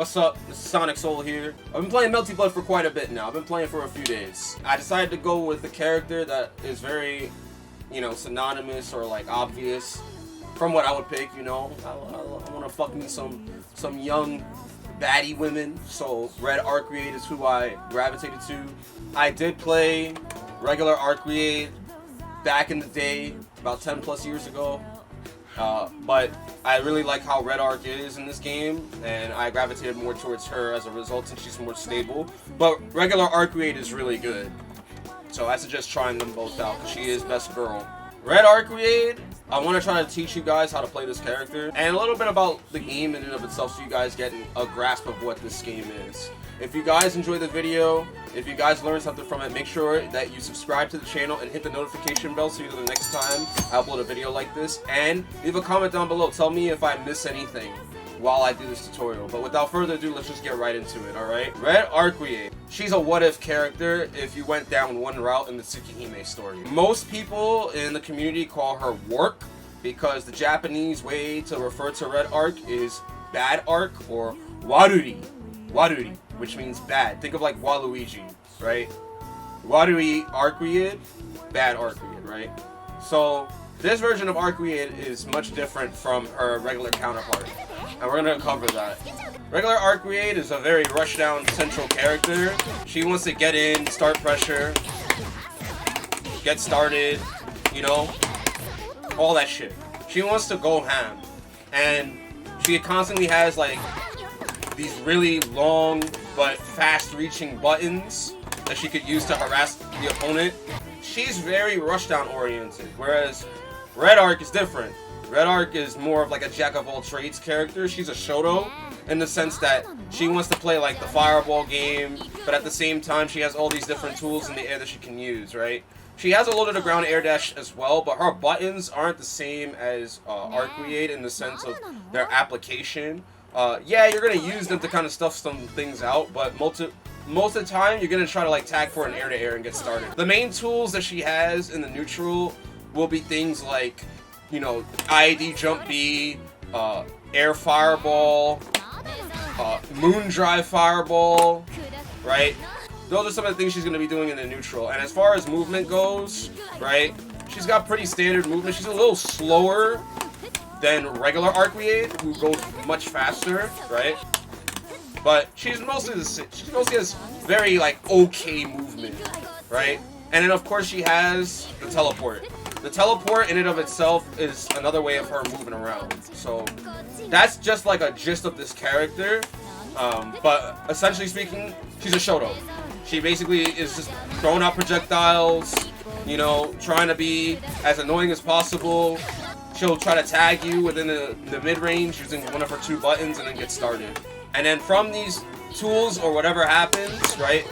What's up? This is SonicSol here. I've been playing Melty for quite a bit now. I've been playing for a few days. I decided to go with a character that is very, you know, synonymous or like obvious from what I would pick, you know. I want to fuck me some young baddie women, so Red Arcueid is who I gravitated to. I did play regular Arcueid back in the day, about 10 plus years ago. But I really like how Red Arc is in this game, and I gravitated more towards her as a result since she's more stable. But regular Arcueid is really good, so I suggest trying them both out because she is best girl. Red Arcueid, I want to try to teach you guys how to play this character and a little bit about the game in and of itself so you guys get a grasp of what this game is. If you guys enjoy the video, if you guys learn something from it, make sure that you subscribe to the channel and hit the notification bell so you know the next time I upload a video like this. And leave a comment down below. Tell me if I miss anything while I do this tutorial. But without further ado, let's just get right into it, alright? Red Arcueid. She's a what-if character if you went down one route in the Tsukihime story. Most people in the community call her Warc because the Japanese way to refer to Red Arc is bad arc or waruri. Waruri, which means bad. Think of like Waluigi, right? Warui Arcueid, bad Arcueid, right? So this version of Arcueid is much different from her regular counterpart, and we're gonna cover that. Regular Arcueid is a very rushdown central character. She wants to get in, start pressure, get started, you know, all that shit. She wants to go ham, and she constantly has like these really long but fast-reaching buttons that she could use to harass the opponent. She's very rushdown oriented, whereas Red Arc is different. Red Arc is more of like a jack-of-all-trades character. She's a Shoto in the sense that she wants to play like the fireball game, but at the same time she has all these different tools in the air that she can use, right? She has a low-to-the-ground air dash as well, but her buttons aren't the same as Arcueid in the sense of their application. Yeah, you're gonna use them to kind of stuff some things out, but most of the time you're gonna try to like tag for an air-to-air and get started. The main tools that she has in the neutral will be things like, you know, IAD jump B, air fireball, moon drive fireball, right? Those are some of the things she's gonna be doing in the neutral. And as far as movement goes, right, she's got pretty standard movement. She's a little slower than regular Arcueid, who goes much faster, right? But she's mostly the same. She mostly has very like okay movement, right? And then of course she has the teleport. The teleport in and of itself is another way of her moving around. So that's just like a gist of this character. But essentially speaking, she's a Shoto. She basically is just throwing out projectiles, you know, trying to be as annoying as possible. She'll try to tag you within the mid-range using one of her two buttons and then get started. And then from these tools or whatever happens, right,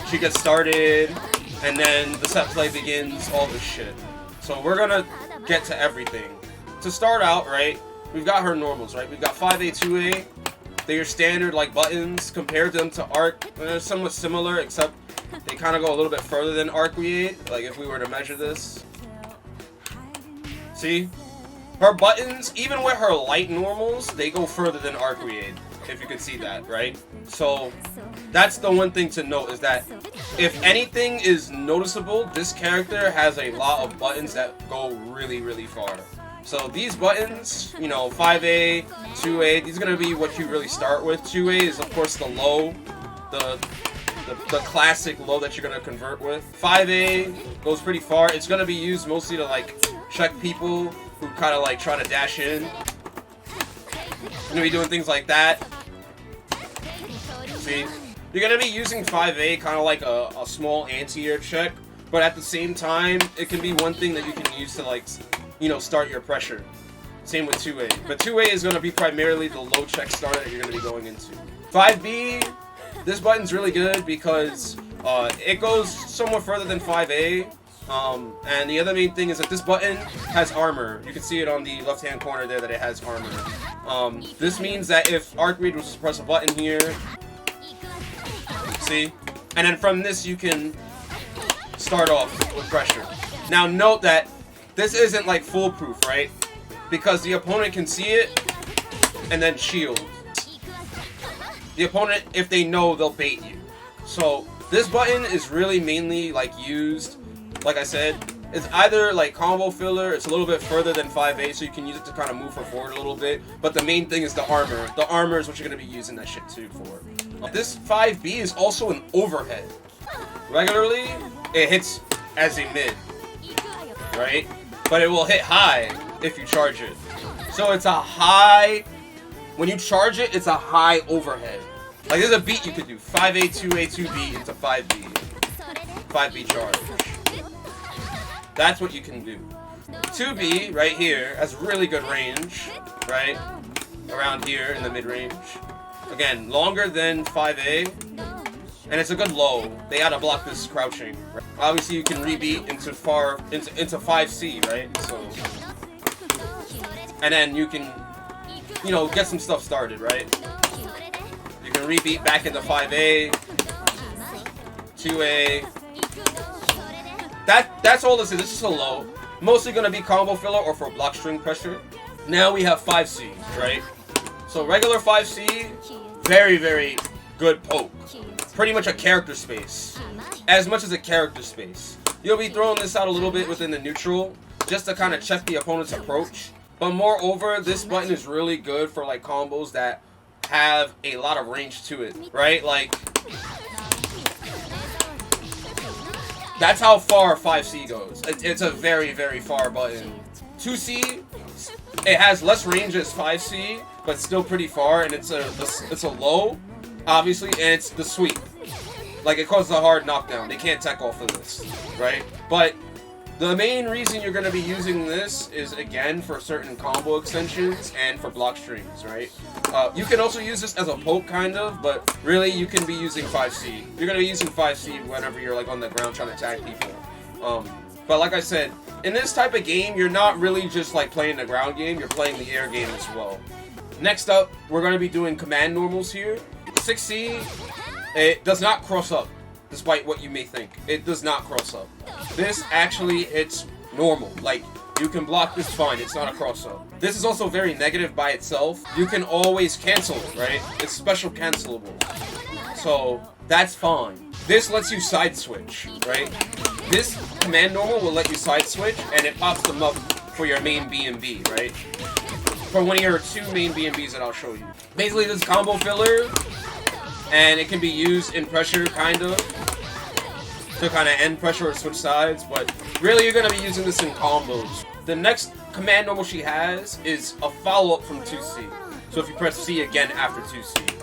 she gets started and then the set play begins, all this shit. So we're gonna get to everything. To start out, right, we've got her normals, right? We've got 5A, 2A. They're standard like buttons. Compared them to Arc, they're somewhat similar, except they kind of go a little bit further than Arcueid, like if we were to measure this. See? Her buttons, even with her light normals, they go further than Arcueid, if you can see that, right? So that's the one thing to note, is that if anything is noticeable, this character has a lot of buttons that go really, really far. So these buttons, you know, 5A, 2A, these are going to be what you really start with. 2A is, of course, the low, the classic low that you're going to convert with. 5A goes pretty far. It's going to be used mostly to, like, check people who kind of like try to dash in. You're gonna be doing things like that. See? You're gonna be using 5A kind of like a small anti-air check, but at the same time, it can be one thing that you can use to like, you know, start your pressure. Same with 2A. But 2A is gonna be primarily the low check starter that you're gonna be going into. 5B, this button's really good because it goes somewhat further than 5A. And the other main thing is that this button has armor. You can see it on the left-hand corner there that it has armor. This means that if Arcueid was to press a button here, see? And then from this you can start off with pressure. Now note that this isn't like foolproof, right? Because the opponent can see it and then shield. the opponent, if they know, they'll bait you. So this button is really mainly like used, like I said, it's either like combo filler, it's a little bit further than 5A, so you can use it to kind of move her forward a little bit, but the main thing is the armor. The armor is what you're going to be using that shit too for. This 5B is also an overhead. Regularly, it hits as a mid, right? But it will hit high if you charge it. So it's a high, when you charge it, it's a high overhead. Like there's a beat you could do, 5A, 2A, 2B into 5B. 5B charge. That's what you can do. 2B, right here, has really good range, right? Around here in the mid-range. Again, longer than 5A, and it's a good low. They gotta block this crouching. Obviously, you can rebeat into 5C, right? So, and then you can, you know, get some stuff started, right? You can rebeat back into 5A, 2A. That's all this is. This is a low. Mostly gonna be combo filler or for block string pressure. Now we have 5C, right? So regular 5C, very, very good poke. Pretty much a character space. As much as a character space. You'll be throwing this out a little bit within the neutral, just to kind of check the opponent's approach. But moreover, this button is really good for like combos that have a lot of range to it, right? Like, that's how far 5C goes. It's a very, very far button. 2C, it has less range as 5C, but still pretty far, and it's a low, obviously, and it's the sweep. Like, it causes a hard knockdown. They can't tech off of this, right? But the main reason you're going to be using this is, again, for certain combo extensions and for block strings, right? You can also use this as a poke, kind of, but really you can be using 5C. You're going to be using 5C whenever you're like on the ground trying to tag people. But like I said, in this type of game, you're not really just like playing the ground game, you're playing the air game as well. Next up, we're going to be doing command normals here. 6C, it does not cross up, despite what you may think. It does not cross up. This actually hits normal. Like, you can block this fine, it's not a cross up. This is also very negative by itself. You can always cancel it, right? It's special cancelable. So, that's fine. This lets you side switch, right? This command normal will let you side switch, and it pops them up for your main BnB, right? For one of your two main BnBs that I'll show you. Basically, this combo filler, and it can be used in pressure, kind of, to kind of end pressure or switch sides, but really you're going to be using this in combos. The next command normal she has is a follow-up from 2C. So if you press C again after 2C.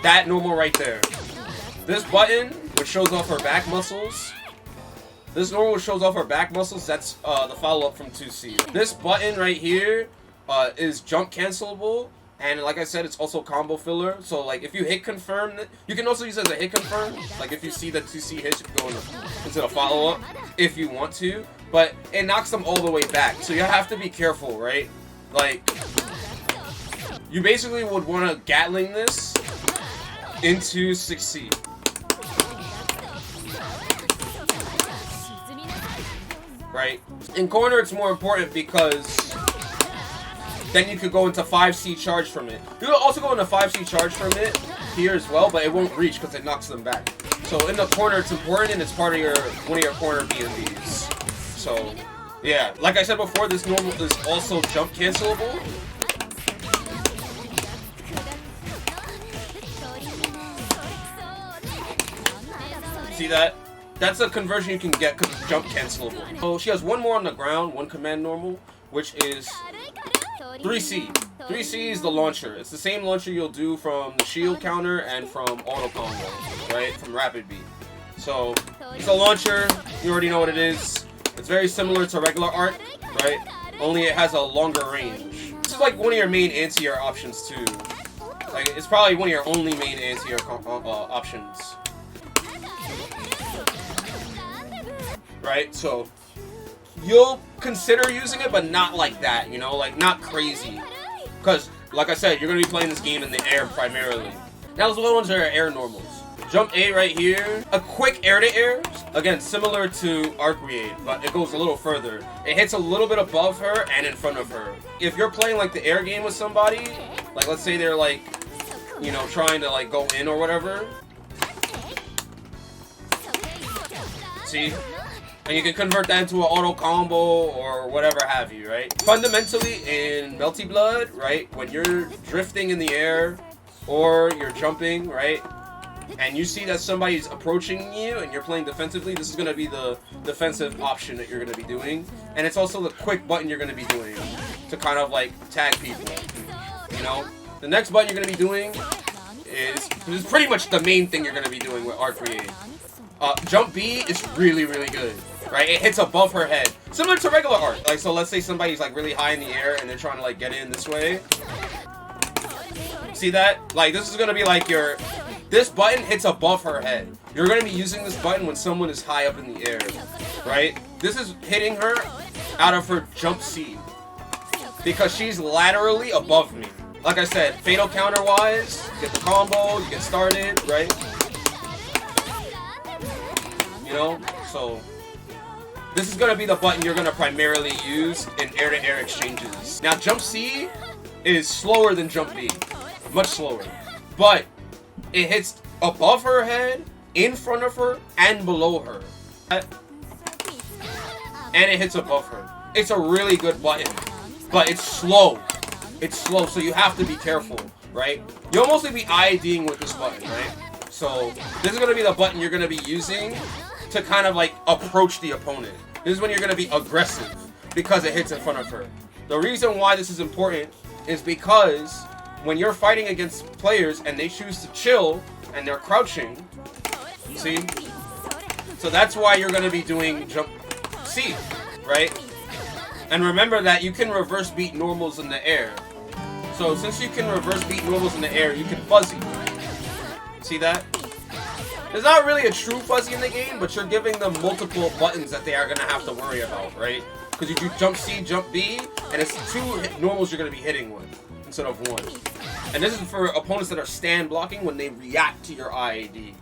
That normal right there. This button, which shows off her back muscles, this normal which shows off her back muscles, that's the follow-up from 2C. This button right here is jump cancelable. And like I said, it's also combo filler. So like if you hit confirm, you can also use it as a hit confirm. Like if you see that 2C hits, you can go into the follow up if you want to. But it knocks them all the way back. So you have to be careful, right? Like, you basically would want to Gatling this into 6C. Right? In corner, it's more important because then you could go into 5C charge from it. You could also go into 5C charge from it here as well, but it won't reach because it knocks them back. So in the corner, it's important, and it's part of one of your corner BnBs. So yeah, like I said before, this normal is also jump cancelable. See that? That's a conversion you can get because it's jump cancelable. So she has one more on the ground, one command normal, which is 3C. 3C is the launcher. It's the same launcher you'll do from the shield counter and from auto combo, right? From rapid beat. So it's a launcher. You already know what it is. It's very similar to regular art, right? Only it has a longer range. This is like one of your main anti-air options too. Like it's probably one of your only main anti-air options. Right? So you'll consider using it, but not like that, you know, like not crazy. Because, like I said, you're going to be playing this game in the air primarily. Now, those little ones are air normals. Jump A right here. A quick air-to-air. Again, similar to Arcueid, but it goes a little further. It hits a little bit above her and in front of her. If you're playing like the air game with somebody, like let's say they're like you know, trying to like go in or whatever. See? And you can convert that into an auto combo or whatever have you, right? Fundamentally, in Melty Blood, right, when you're drifting in the air or you're jumping, right, and you see that somebody's approaching you and you're playing defensively, this is going to be the defensive option that you're going to be doing. And it's also the quick button you're going to be doing to kind of like tag people, you know? The next button you're going to be doing is pretty much the main thing you're going to be doing with Arcueid. Jump B is really, really good. Right, it hits above her head, similar to regular art. Like, so let's say somebody's like really high in the air and they're trying to like get in this way. See that? Like, this is gonna be like this button hits above her head. You're gonna be using this button when someone is high up in the air, right? This is hitting her out of her jump C because she's laterally above me. Like I said, fatal counter wise, get the combo, you get started, right? You know, so. This is going to be the button you're going to primarily use in air-to-air exchanges. Now, Jump C is slower than Jump B. Much slower. But it hits above her head, in front of her, and below her. And it hits above her. It's a really good button. But it's slow. It's slow, so you have to be careful, right? You'll mostly be IDing with this button, right? So, this is going to be the button you're going to be using to kind of like approach the opponent. This is when you're going to be aggressive because it hits in front of her. The reason why this is important is because when you're fighting against players and they choose to chill and they're crouching, see? So that's why you're going to be doing Jump C, right? And remember that you can reverse beat normals in the air. So since you can reverse beat normals in the air, you can fuzzy. See that? There's not really a true fuzzy in the game, but you're giving them multiple buttons that they are going to have to worry about, right? Because you do Jump C, Jump B, and it's 2 normals you're going to be hitting with instead of 1. And this is for opponents that are stand blocking when they react to your IAD.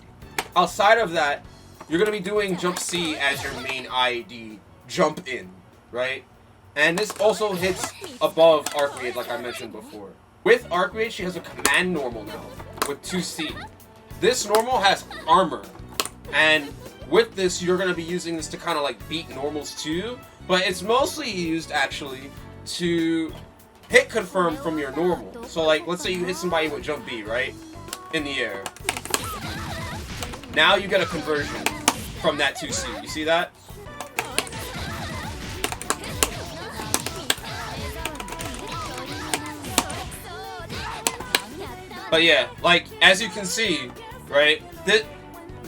Outside of that, you're going to be doing Jump C as your main IAD jump in, right? And this also hits above Arcueid, like I mentioned before. With Arcueid, she has a command normal now with 2C. This normal has armor, and with this, you're going to be using this to kind of like beat normals too, but it's mostly used actually to hit confirm from your normal. So like, let's say you hit somebody with Jump B, right? In the air. Now you get a conversion from that 2C. You see that? But yeah, like, as you can see, right, that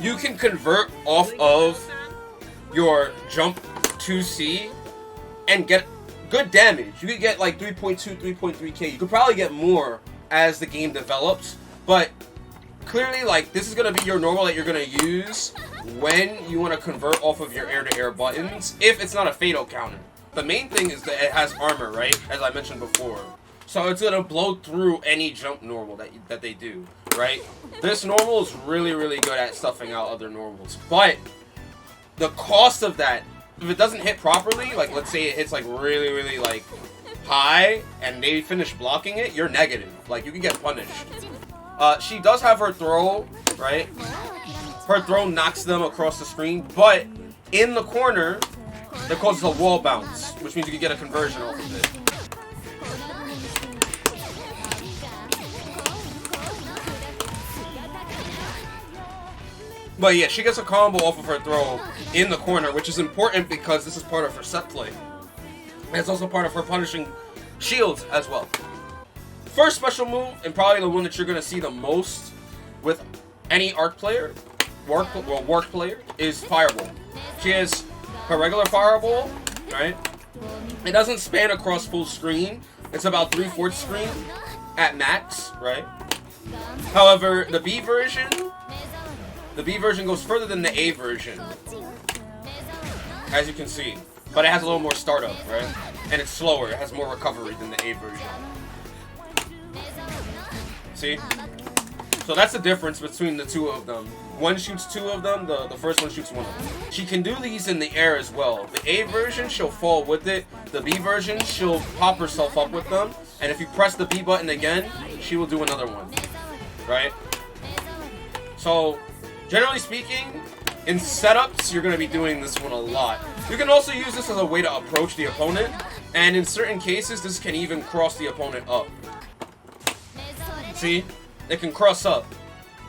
you can convert off of your Jump 2C and get good damage. You could get like 3.2, 3.3k. You could probably get more as the game develops, but clearly, like, this is going to be your normal that you're going to use when you want to convert off of your air-to-air buttons, if it's not a fatal counter. The main thing is that it has armor, right, as I mentioned before. So it's going to blow through any jump normal that they do, right? This normal is really, really good at stuffing out other normals. But the cost of that, if it doesn't hit properly, like let's say it hits like really, really like high and they finish blocking it, you're negative. Like you can get punished. She does have her throw, right? Her throw knocks them across the screen, but in the corner, it causes a wall bounce, which means you can get a conversion off of it. But yeah, she gets a combo off of her throw in the corner, which is important because this is part of her set play. And it's also part of her punishing shields as well. First special move, and probably the one that you're going to see the most with any Arc player, Warc player, is Fireball. She has her regular Fireball, right? It doesn't span across full screen. It's about 3/4 screen at max, right? However, the B version goes further than the A version, as you can see. But it has a little more startup, right? And it's slower. It has more recovery than the A version. See? So that's the difference between the two of them. One shoots two of them, the first one shoots one of them. She can do these in the air as well. The A version, she'll fall with it. The B version, she'll pop herself up with them. And if you press the B button again, she will do another one. right? So, generally speaking, in setups, you're going to be doing this one a lot. You can also use this as a way to approach the opponent, and in certain cases, this can even cross the opponent up. See? It can cross up.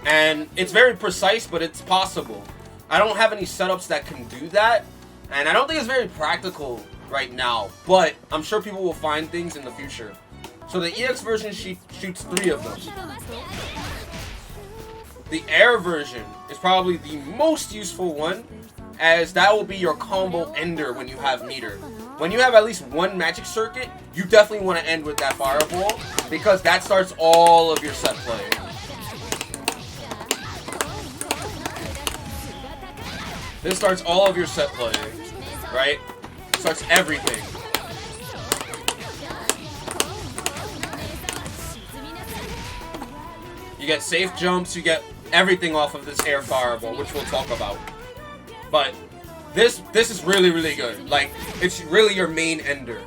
And it's very precise, but it's possible. I don't have any setups that can do that, and I don't think it's very practical right now, but I'm sure people will find things in the future. So the EX version, she shoots 3 of them. The air version is probably the most useful one, as that will be your combo ender when you have meter. When you have at least one magic circuit, you definitely want to end with that fireball, because that starts all of your set play. This starts all of your set play, right? Starts everything. You get safe jumps, you get everything off of this air fireball, which we'll talk about. But this is really, really good. Like, it's really your main ender.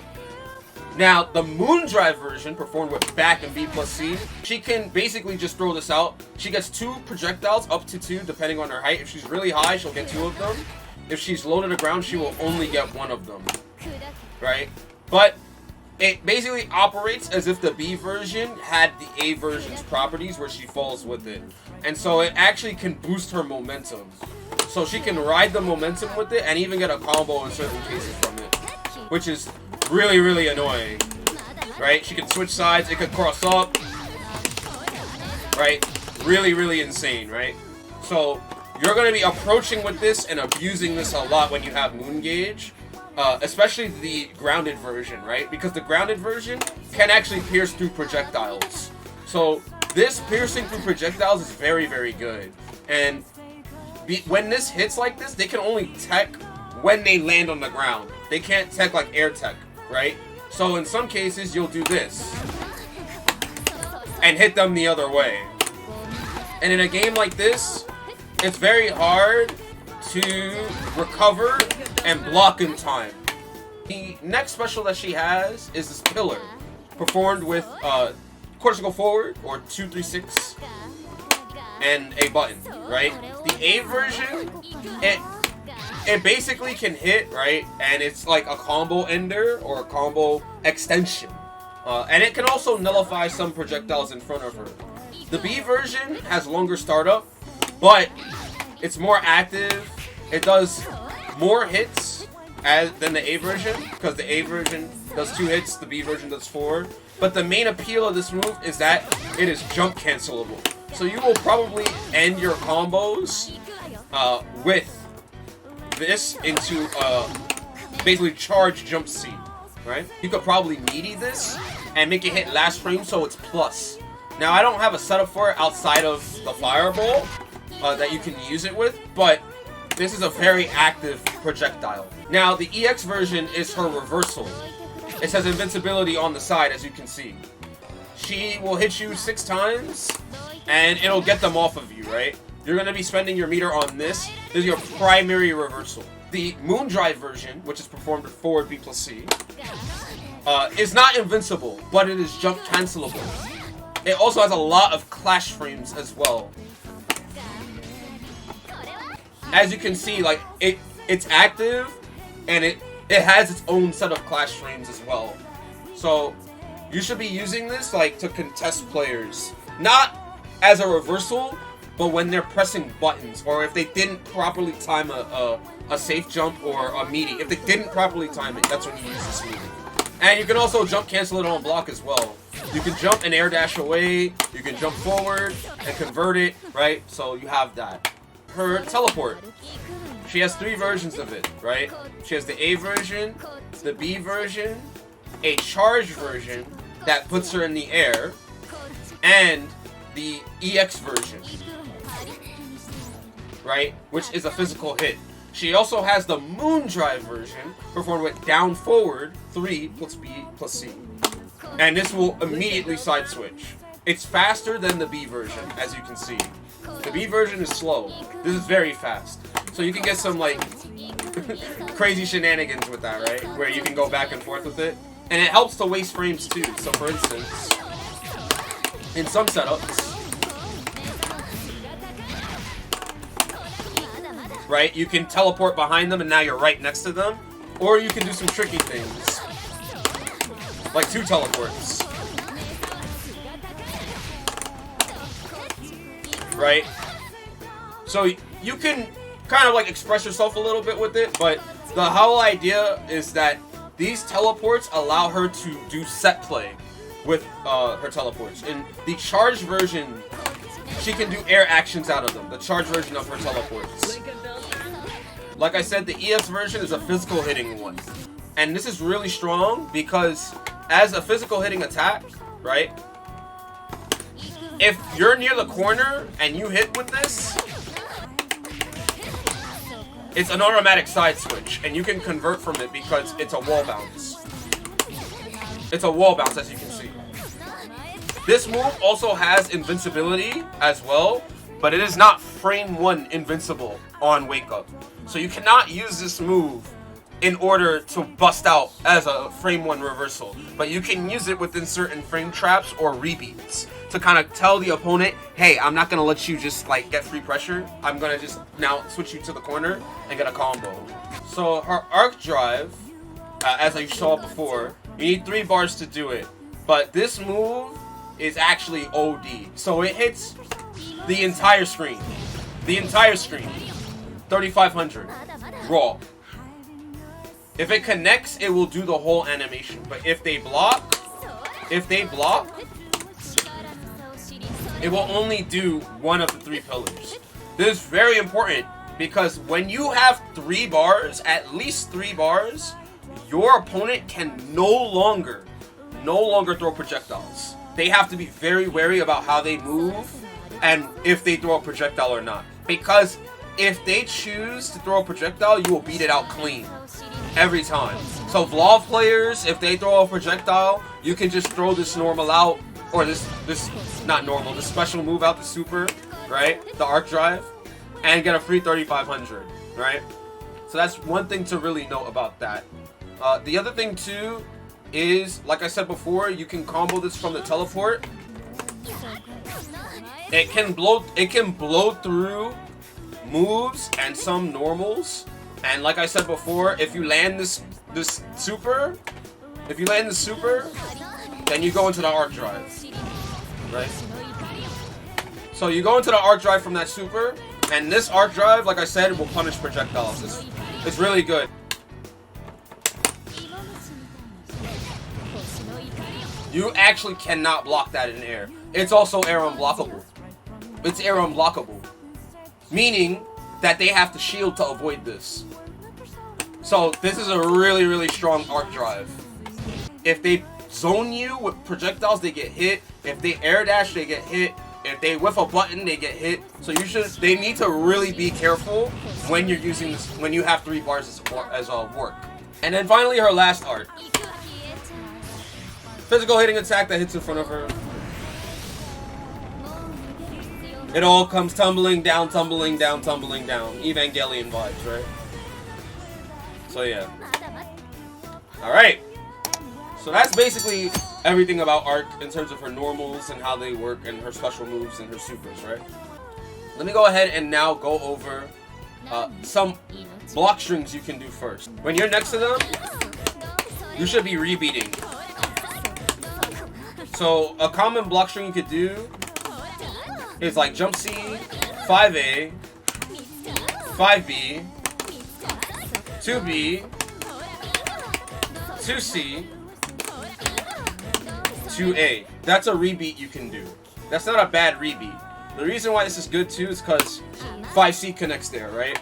Now, the Moon Drive version, performed with back and B plus C, she can basically just throw this out. She gets 2 projectiles, up to 2, depending on her height. If she's really high, she'll get 2 of them. If she's low to the ground, she will only get 1 of them. Right? But it basically operates as if the B version had the A version's properties where she falls with it. And so it actually can boost her momentum. So she can ride the momentum with it and even get a combo in certain cases from it. Which is really, really annoying. Right? She can switch sides, it could cross up. Right? Really, really insane, right? So you're going to be approaching with this and abusing this a lot when you have Moon Gauge. Especially the grounded version, right? Because the grounded version can actually pierce through projectiles. So this piercing through projectiles is very, very good. And when this hits like this, they can only tech when they land on the ground. They can't tech like air tech, right? So in some cases, you'll do this and hit them the other way. And in a game like this, it's very hard to recover and block in time. The next special that she has is this pillar, performed with cortical forward or 2-3-6 and a button, right? The A version, it basically can hit, right? And it's like a combo ender or a combo extension. And it can also nullify some projectiles in front of her. The B version has longer startup, but it's more active. It does more hits than the A version, because the A version does 2 hits, the B version does 4. But the main appeal of this move is that it is jump cancelable. So you will probably end your combos with this into basically charge jump C, right? You could probably meaty this and make it hit last frame so it's plus. Now I don't have a setup for it outside of the fireball that you can use it with, but this is a very active projectile. Now, the EX version is her reversal. It says invincibility on the side, as you can see. She will hit you 6 times, and it'll get them off of you, right? You're going to be spending your meter on this. This is your primary reversal. The Moon Drive version, which is performed with forward B plus C, is not invincible, but it is jump cancelable. It also has a lot of clash frames as well. As you can see, like, it's active, and it has its own set of clash frames as well. So, you should be using this, like, to contest players. Not as a reversal, but when they're pressing buttons, or if they didn't properly time a safe jump or a meaty. If they didn't properly time it, that's when you use this move. And you can also jump cancel it on block as well. You can jump and air dash away, you can jump forward and convert it, right? So you have that. Her teleport. She has 3 versions of it, right? She has the A version, the B version, a charged version that puts her in the air, and the EX version, right? Which is a physical hit. She also has the Moon Drive version, performed with down forward 3 plus B plus C. And this will immediately side switch. It's faster than the B version, as you can see. The B version is slow. This is very fast. So you can get some, like, crazy shenanigans with that, right? Where you can go back and forth with it. And it helps to waste frames too. So for instance, in some setups, right? You can teleport behind them and now you're right next to them. Or you can do some tricky things. Like 2 teleports. Right? So you can kind of like express yourself a little bit with it, but the whole idea is that these teleports allow her to do set play with her teleports. In the charged version, she can do air actions out of them. The charged version of her teleports. Like I said, the ES version is a physical hitting one. And this is really strong because as a physical hitting attack, right? If you're near the corner and you hit with this, it's an automatic side switch, and you can convert from it because it's a wall bounce. It's a wall bounce, as you can see. This move also has invincibility as well, but it is not frame 1 invincible on Wake Up. So you cannot use this move in order to bust out as a frame 1 reversal. But you can use it within certain frame traps or rebeats to kind of tell the opponent, hey, I'm not going to let you just like get free pressure. I'm going to just now switch you to the corner and get a combo. So her arc drive, as I saw before, you need 3 bars to do it. But this move is actually OD. So it hits the entire screen. The entire screen. 3,500. Raw. If it connects, it will do the whole animation. But if they block, it will only do one of the 3 pillars. This is very important because when you have 3 bars, at least 3 bars, your opponent can no longer throw projectiles. They have to be very wary about how they move and if they throw a projectile or not. Because if they choose to throw a projectile, you will beat it out clean. Every time. So Vlav players, if they throw a projectile, you can just throw this normal out. Or this not normal, this special move out, the super, right? The arc drive, and get a free 3,500, right? So that's one thing to really note about that. The other thing too is, like I said before, you can combo this from the teleport. It can blow through moves and some normals. And like I said before, if you land this super, then you go into the arc drive, right? So you go into the arc drive from that super, and this arc drive, like I said, will punish projectiles. It's really good. You actually cannot block that in air. It's also air unblockable. It's air unblockable, meaning that they have to shield to avoid this. So this is a really, really strong arc drive. If they zone you with projectiles, they get hit. If they air dash, they get hit. If they whiff a button, they get hit. So they need to really be careful when you're using this, when you have 3 bars as a Warc. And then finally her last art. Physical hitting attack that hits in front of her. It all comes tumbling down, tumbling down, tumbling down. Evangelion vibes, right? So yeah. Alright. So that's basically everything about Arc in terms of her normals and how they work and her special moves and her supers, right? Let me go ahead and now go over some block strings you can do first. When you're next to them, you should be rebeating. So a common block string you could do is like jump C, 5A, 5B, 2B, 2C, 2A. That's a rebeat you can do. That's not a bad rebeat. The reason why this is good too is because 5C connects there, right?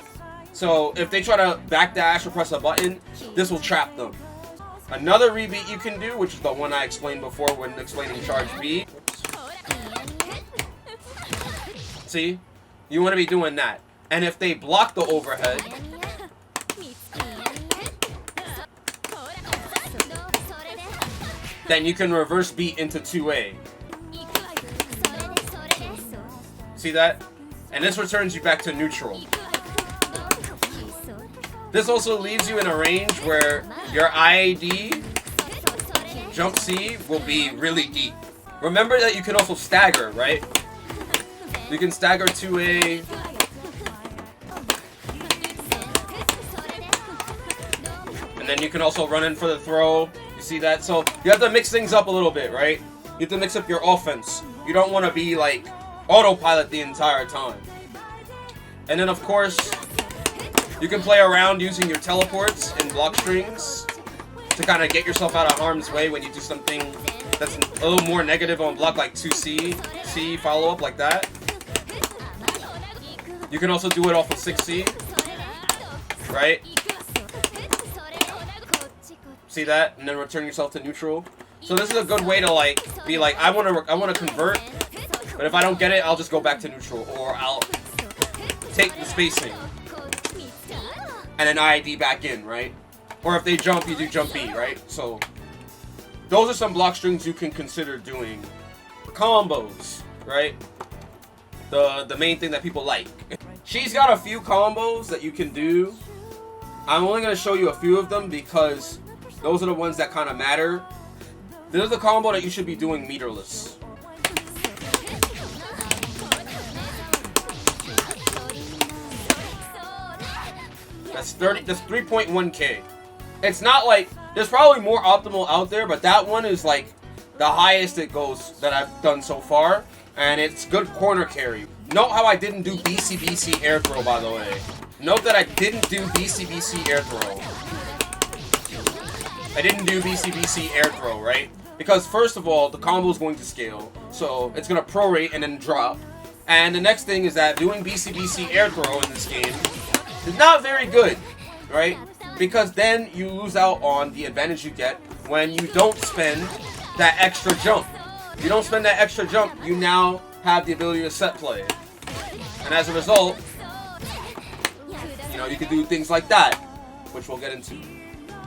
So if they try to backdash or press a button, this will trap them. Another rebeat you can do, which is the one I explained before when explaining charge B. See? You want to be doing that. And if they block the overhead, then you can reverse beat into 2A. See that? And this returns you back to neutral. This also leaves you in a range where your IAD, jump C, will be really deep. Remember that you can also stagger, right? You can stagger 2A, And then you can also run in for the throw. You see that? So you have to mix things up a little bit, right? You have to mix up your offense. You don't want to be like autopilot the entire time. And then of course, you can play around using your teleports and Blockstrings to kind of get yourself out of harm's way when you do something that's a little more negative on block, like 2C, C follow-up like that. You can also do it off of 6C, right? See that? And then return yourself to neutral. So this is a good way to like be like, I want to convert, but if I don't get it, I'll just go back to neutral, or I'll take the spacing and then ID back in, right? Or if they jump, you do jump B, right? So those are some Blockstrings you can consider doing. Combos, right? The main thing that people like. She's got a few combos that you can do. I'm only going to show you a few of them because those are the ones that kind of matter. This is the combo that you should be doing meterless. That's 3.1k. It's not like, there's probably more optimal out there, but that one is like the highest it goes that I've done so far. And it's good corner carry. Note how I didn't do BCBC air throw, by the way. Note that I didn't do BCBC air throw. I didn't do BCBC air throw, right? Because first of all, the combo is going to scale. So it's going to prorate and then drop. And the next thing is that doing BCBC air throw in this game is not very good, right? Because then you lose out on the advantage you get when you don't spend that extra jump. If you don't spend that extra jump, you now have the ability to set play. And as a result, you know, you can do things like that, which we'll get into.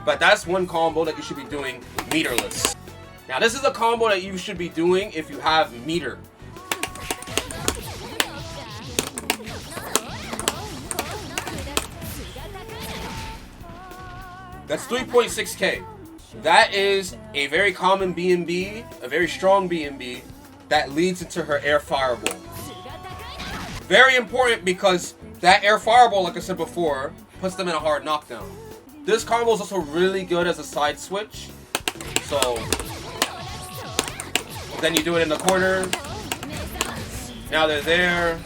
But that's one combo that you should be doing meterless. Now this is a combo that you should be doing if you have meter. That's 3.6k. That is a very common BnB, a very strong BnB, that leads into her air fireball. Very important because that air fireball, like I said before, puts them in a hard knockdown. This combo is also really good as a side switch. So then you do it in the corner. Now they're there.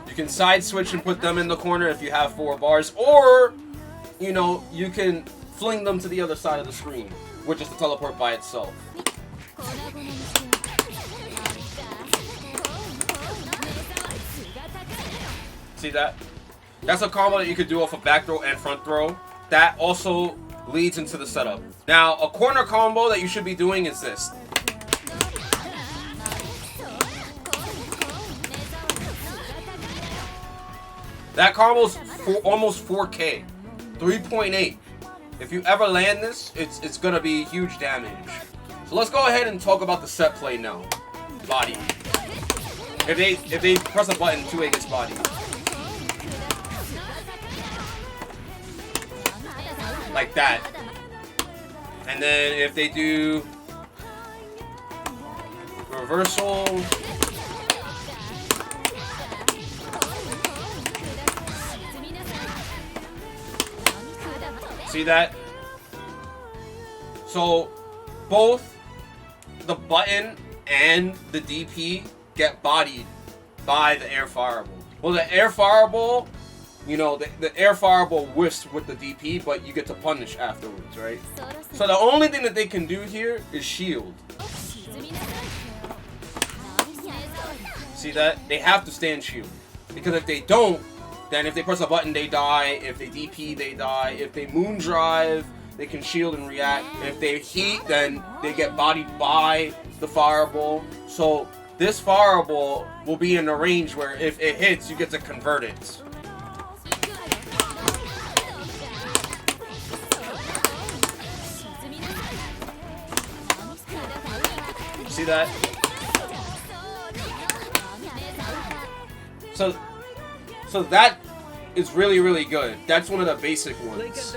You can side switch and put them in the corner if you have 4 bars, or, you know, you can fling them to the other side of the screen, which is the teleport by itself. See that? That's a combo that you could do off of back throw and front throw. That also leads into the setup. Now, a corner combo that you should be doing is this. That combo's almost 4k, 3.8. If you ever land this, it's gonna be huge damage. So let's go ahead and talk about the set play now. Body. If they press a button, 2A gets body. Like that. And then if they do reversal. See that? So both the button and the DP get bodied by the air fireball. Well, the air fireball, you know, the air fireball whiffs with the DP, but you get to punish afterwards, right? So the only thing that they can do here is shield. See that? They have to stand shield. Because if they don't, then if they press a button, they die. If they DP, they die. If they moon drive, they can shield and react. If they heat, then they get bodied by the fireball. So this fireball will be in a range where if it hits, you get to convert it. See that? So that is really, really good. That's one of the basic ones.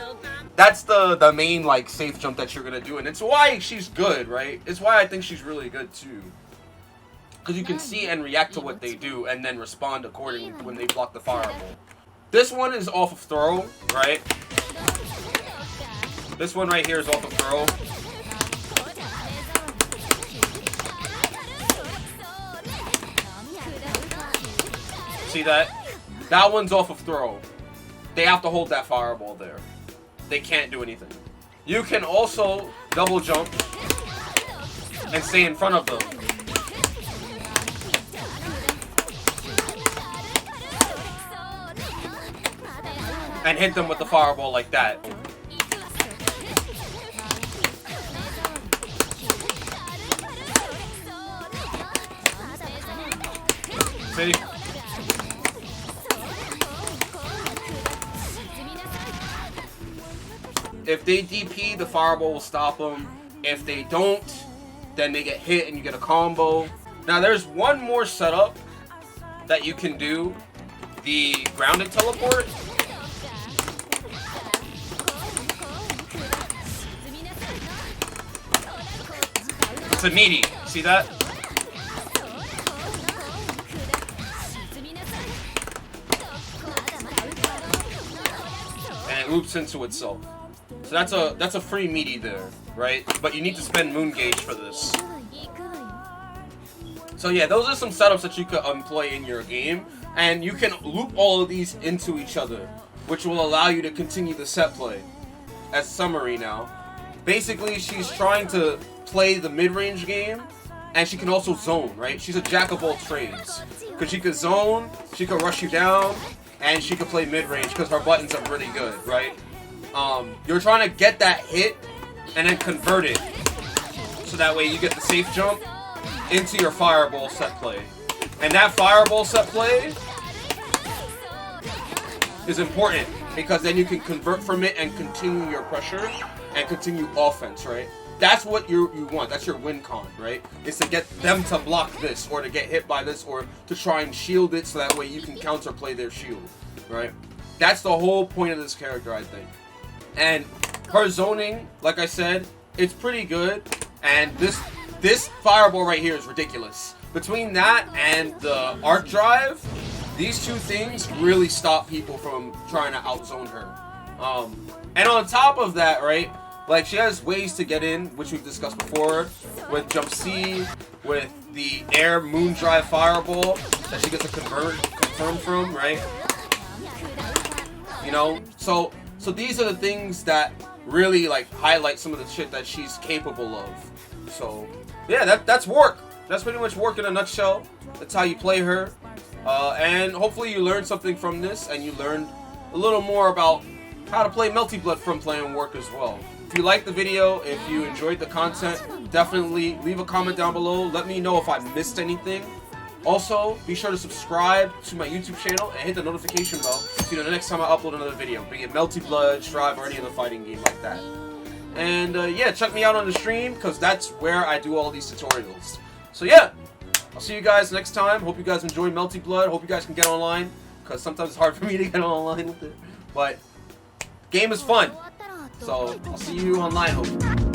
That's the main, like, safe jump that you're gonna do, and it's why she's good, right? It's why I think she's really good too. because you can see and react to what they do and then respond accordingly when they block the fireball. This one is off of throw, right? This one right here is off of throw. See that? That one's off of throw. They have to hold that fireball there. They can't do anything. You can also double jump and stay in front of them. And hit them with the fireball like that. See? If they DP, the fireball will stop them. If they don't, then they get hit and you get a combo. Now there's one more setup that you can do. The grounded teleport. It's a Meaty. See that? And it loops into itself. So that's a free Meaty there, right? But you need to spend Moon Gauge for this. So yeah, those are some setups that you could employ in your game, and you can loop all of these into each other, which will allow you to continue the set play. As summary now, basically she's trying to play the mid-range game, and she can also zone, right? She's a jack of all trades, because she could zone, she could rush you down, and she could play mid-range because her buttons are really good, right? You're trying to get that hit and then convert it so that way you get the safe jump into your fireball set play. And that fireball set play is important because then you can convert from it and continue your pressure and continue offense, right? That's what you want. That's your win con, right? Is to get them to block this or to get hit by this or to try and shield it so that way you can counterplay their shield, right? That's the whole point of this character, I think. And her zoning, like I said, it's pretty good. And this fireball right here is ridiculous. Between that and the arc drive, these two things really stop people from trying to outzone her. And on top of that, right, like she has ways to get in, which we've discussed before, with Jump C, with the air moon drive fireball that she gets a confirm from, right? You know, so these are the things that really like highlight some of the shit that she's capable of. So yeah, that's Warc. That's pretty much Warc in a nutshell. That's how you play her. And hopefully you learned something from this, and you learned a little more about how to play Melty Blood from playing Warc as well. If you liked the video, if you enjoyed the content, definitely leave a comment down below. Let me know if I missed anything. Also, be sure to subscribe to my YouTube channel and hit the notification bell so you know the next time I upload another video, be it Melty Blood, Strive, or any other fighting game like that. And yeah, check me out on the stream because that's where I do all these tutorials. So yeah, I'll see you guys next time. Hope you guys enjoy Melty Blood. Hope you guys can get online because sometimes it's hard for me to get online with it. But game is fun. So I'll see you online, hopefully.